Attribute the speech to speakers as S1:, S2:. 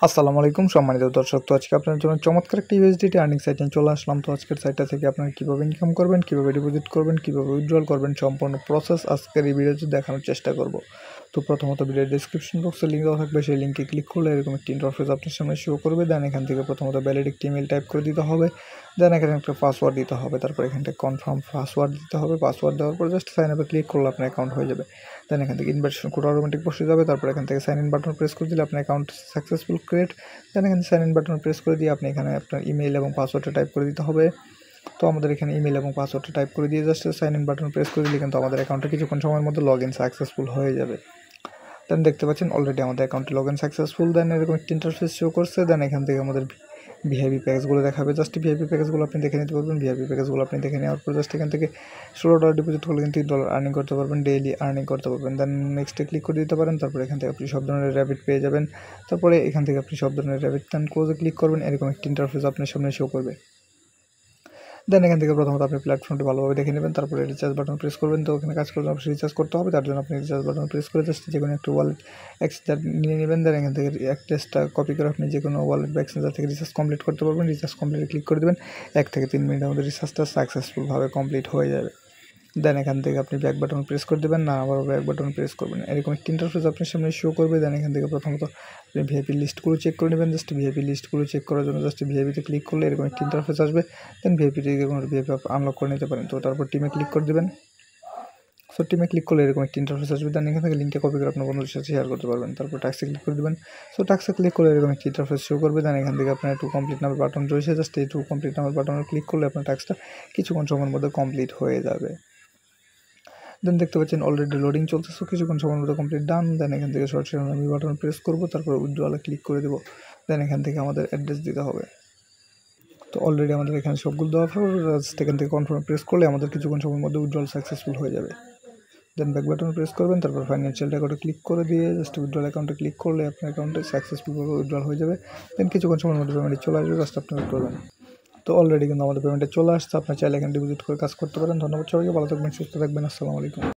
S1: আসসালামু আলাইকুম সম্মানিত দর্শক। তো আজকে আপনার জন্য চমৎকার একটা ইউএসডিটি আর্নিং সাইট নিয়ে চলে আসলাম। তো আজকের সাইটটা থেকে আপনারা কীভাবে ইনকাম করবেন, কীভাবে ডিপোজিট করবেন, কীভাবে উইথড্রল করবেন সম্পূর্ণ প্রসেস আজকের এই ভিডিওতে দেখানোর চেষ্টা করব। তো প্রথমত ভিডিওর ডিসক্রিপশন বক্সে লিঙ্ক দেওয়া থাকবে, সেই লিঙ্কে ক্লিক করলে এরকম একটি ইন্টারফেস আপনার সামনে শো করবে। দেন এখান থেকে প্রথমত ভ্যালিড একটি ইমেল টাইপ করে দিতে হবে। দেন এখানে একটা পাসওয়ার্ড দিতে হবে। তারপর এখান থেকে কনফার্ম পাসওয়ার্ড দিতে হবে। পাসওয়ার্ড দেওয়ার পর জাস্ট সাইন আপে ক্লিক করলে আপনার অ্যাকাউন্ট হয়ে যাবে। দেন এখান থেকে ইনভাইটেশন কোড অটোমেটিক বসে যাবে। তারপর এখান থেকে সাইন ইন বাটন প্রেস করে দিলে আপনার অ্যাকাউন্ট সাকসেসফুল ক্রিয়েট। দেন এখানে সাইন ইন বাটন প্রেস করে দিয়ে আপনি এখানে আপনার ইমেল এবং পাসওয়ার্ডটা টাইপ করে দিতে হবে। তো আমাদের এখানে ইমেল এবং পাসওয়ার্ডটা টাইপ করে দিয়ে just sign in button press করে দিলে কিন্তু আমাদের অ্যাকাউন্টটা কিছুক্ষণ সময়ের মধ্যে লগ ইন সাকসেসফুল হয়ে যাবে। দেন দেখতে পাচ্ছেন অলরেডি আমাদের অ্যাকাউন্টে লগ ইন সাকসেসফুল। দেন এরকম একটা ইন্টারফেস শো করছে। দেন এখান থেকে আমাদের ভিআইপি প্যাকেজগুলো দেখাবে। জাস্ট ভিআইপি প্যাকেজগুলো আপনি দেখে নিতে পারবেন। ভিআইপি প্যাকেজগুলো আপনি দেখে নেওয়ার পর জাস্ট এখান থেকে $16 ডিপোজিট করলে কিন্তু $3 আর্নিং করতে পারবেন, ডেইলি আর্নিং করতে পারবেন। দেন নেক্সটে ক্লিক করে দিতে পারেন। তারপরে এখান থেকে আপনি সব ধরনের র্যাবিট পেয়ে যাবেন। তারপরে এখান থেকে আপনি সব ধরনের র্যাবিট দেন ক্লোজে ক্লিক করবেন, এরকম একটা ইন্টারফেস আপনার সামনে শো করবে। দেন এখান থেকে প্রথমত আপনি প্ল্যাটফর্মটি ভালোভাবে দেখে নেবেন। তারপরে রিচার্জ বাটন প্রেস করবেন। তো ওখানে কাজ করলে অবশ্যই রিচার্জ করতে হবে। তার জন্য আপনি রিচার্জ বাটন প্রেস করে জাস্ট যে কোনো একটা ওয়ালেট এক্সচেঞ্জার নিয়ে নেবেন। দেন এখান থেকে অ্যাড্রেসটা কপি করে আপনি যে কোনো ওয়ালেট বা এক্সচেঞ্জার থেকে রিচার্জ কমপ্লিট করতে পারবেন। রিচার্জ কমপ্লিটে ক্লিক করে দেবেন। 1 থেকে 3 মিনিটের মধ্যে রিচার্জটা সাকসেসফুলভাবে কমপ্লিট হয়ে যাবে। দেন এখান থেকে আপনি ব্যাক বাটন প্রেস করে দেবেন, না আবার ব্যাক বাটন প্রেস করবেন, এরকম একটা ইন্টারফেস আপনার সামনে শো করবে। দেন এখান থেকে প্রথমত আপনি ভিআইপি লিস্টগুলো চেক করে নেবেন। জাস্ট ভিআইপি লিস্টগুলো চেক করার জন্য জাস্ট ভিআইপিতে ক্লিক করলে এরকম একটা ইন্টারফেস আসবে। দেন ভিআইপি থেকে কোনো ভিআইপি আনলক করে নিতে পারেন। তো তারপর টিমে ক্লিক করে দেবেন। সো টিমে ক্লিক করলে এরকম একটা ইন্টারফেস আসবে। দেন এখান থেকে লিঙ্কটা কপি করে আপনার বন্ধুদের সাথে শেয়ার করতে পারবেন। তারপর টাস্কে ক্লিক করে দেবেন। সো টাস্কে ক্লিক করলে এরকম একটা ইন্টারফেস শো করবে। দেন এখান থেকে আপনার টু কমপ্লিট নামের বাটন রয়েছে, জাস্ট এই টু কমপ্লিট নামের বাটনে ক্লিক করলে আপনার টাস্কটা কিছুক্ষণ সময়ের মধ্যে কমপ্লিট হয়ে যাবে। দেন দেখতে পাচ্ছেন অলরেডি লোডিং চলতেছে, কিছুক্ষণ সময়ের মধ্যে কমপ্লিট ডান। দেন এখান থেকে শর্ট শেয়ার আমি বাটন প্রেস করবো, তারপর উইথড্রলে ক্লিক করে দেবো। দেন এখান থেকে আমাদের অ্যাড্রেস দিতে হবে। তো অলরেডি আমাদের এখানে সবগুলো দেওয়ার পর জাস্ট এখান থেকে কনফার্ম প্রেস করলে আমাদের কিছুক্ষণ সময়ের মধ্যে উইথড্রল সাকসেসফুল হয়ে যাবে। দেন ব্যাক বাটন প্রেস করবেন। তারপর ফাইন্যান্সিয়াল রেকর্ডে ক্লিক করে দিয়ে জাস্ট উইথড্রল অ্যাকাউন্টে ক্লিক করলে আপনার অ্যাকাউন্টে সাকসেসফুলভাবে উইথড্রল হয়ে যাবে। দেন কিছুক্ষণ সময়ের মধ্যে পেমেন্ট চলে আসবে, জাস্ট আপনি ওয়েট করবেন। তো অলরেডি কিন্তু আমাদের পেমেন্টে চলে আসছে। আপনার চাইলে এখানে ডিপোজিট করে কাজ করতে পারেন। ধন্যবাদ সবাইকে, ভালো থাকবেন, সুস্থ থাকবেন। আসসালামু আলাইকুম।